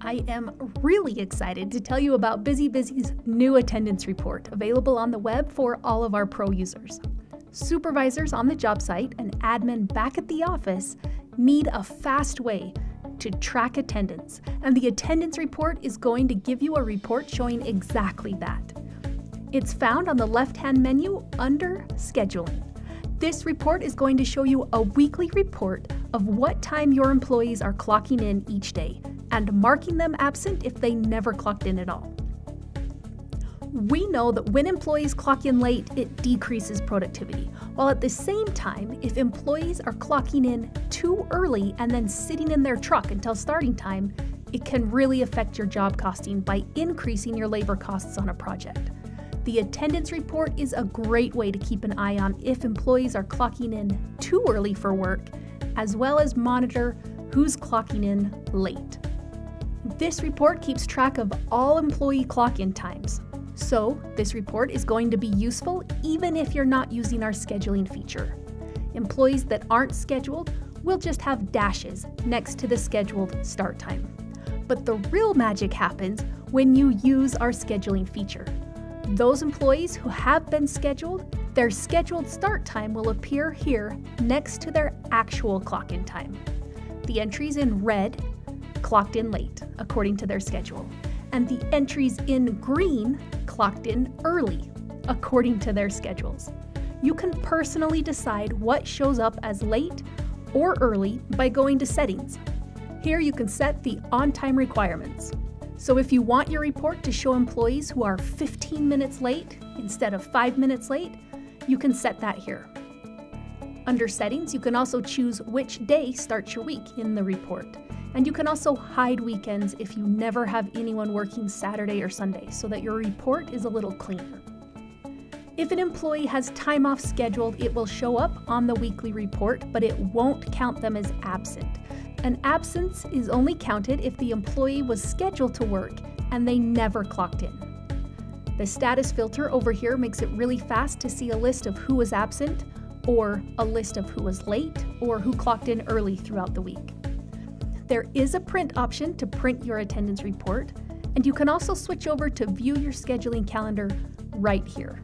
I am really excited to tell you about BusyBusy's new attendance report, available on the web for all of our pro users. Supervisors on the job site and admin back at the office need a fast way to track attendance, and the attendance report is going to give you a report showing exactly that. It's found on the left-hand menu under Scheduling. This report is going to show you a weekly report of what time your employees are clocking in each day and marking them absent if they never clocked in at all. We know that when employees clock in late, it decreases productivity, while at the same time, if employees are clocking in too early and then sitting in their truck until starting time, it can really affect your job costing by increasing your labor costs on a project. The attendance report is a great way to keep an eye on if employees are clocking in too early for work, as well as monitor who's clocking in late. This report keeps track of all employee clock-in times. So, this report is going to be useful even if you're not using our scheduling feature. Employees that aren't scheduled will just have dashes next to the scheduled start time. But the real magic happens when you use our scheduling feature. Those employees who have been scheduled, their scheduled start time will appear here next to their actual clock-in time. The entries in red clocked in late, according to their schedule, and the entries in green clocked in early, according to their schedules. You can personally decide what shows up as late or early by going to Settings. Here you can set the on-time requirements. So if you want your report to show employees who are 15 minutes late instead of 5 minutes late, you can set that here. Under Settings, you can also choose which day starts your week in the report. And you can also hide weekends if you never have anyone working Saturday or Sunday, so that your report is a little cleaner. If an employee has time off scheduled, it will show up on the weekly report, but it won't count them as absent. An absence is only counted if the employee was scheduled to work and they never clocked in. The status filter over here makes it really fast to see a list of who was absent, or a list of who was late, or who clocked in early throughout the week. There is a print option to print your attendance report, and you can also switch over to view your scheduling calendar right here.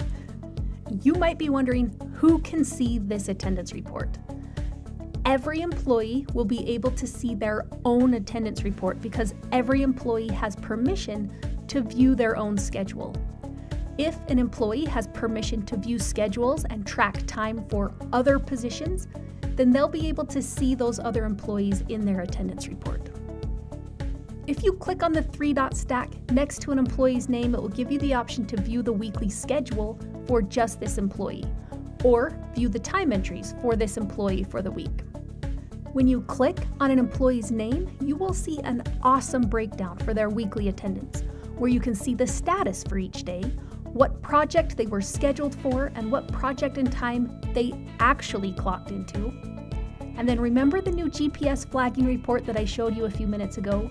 You might be wondering who can see this attendance report. Every employee will be able to see their own attendance report because every employee has permission to view their own schedule. If an employee has permission to view schedules and track time for other positions, then they'll be able to see those other employees in their attendance report. If you click on the three-dot stack next to an employee's name, it will give you the option to view the weekly schedule for just this employee, or view the time entries for this employee for the week. When you click on an employee's name, you will see an awesome breakdown for their weekly attendance, where you can see the status for each day, what project they were scheduled for, and what project and time they actually clocked into. And then remember the new GPS flagging report that I showed you a few minutes ago?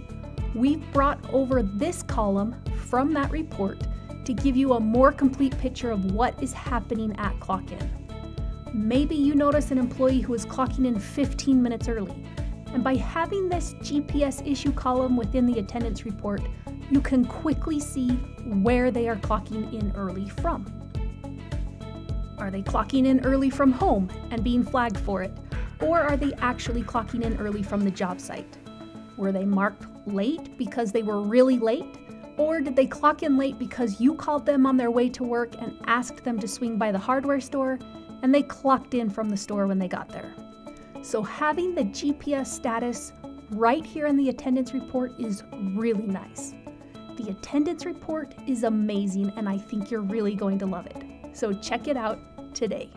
We've brought over this column from that report to give you a more complete picture of what is happening at clock-in. Maybe you notice an employee who is clocking in 15 minutes early, and by having this GPS issue column within the attendance report, you can quickly see where they are clocking in early from. Are they clocking in early from home and being flagged for it? Or are they actually clocking in early from the job site? Were they marked late because they were really late? Or did they clock in late because you called them on their way to work and asked them to swing by the hardware store, and they clocked in from the store when they got there? So having the GPS status right here in the attendance report is really nice. The attendance report is amazing, and I think you're really going to love it. So check it out today.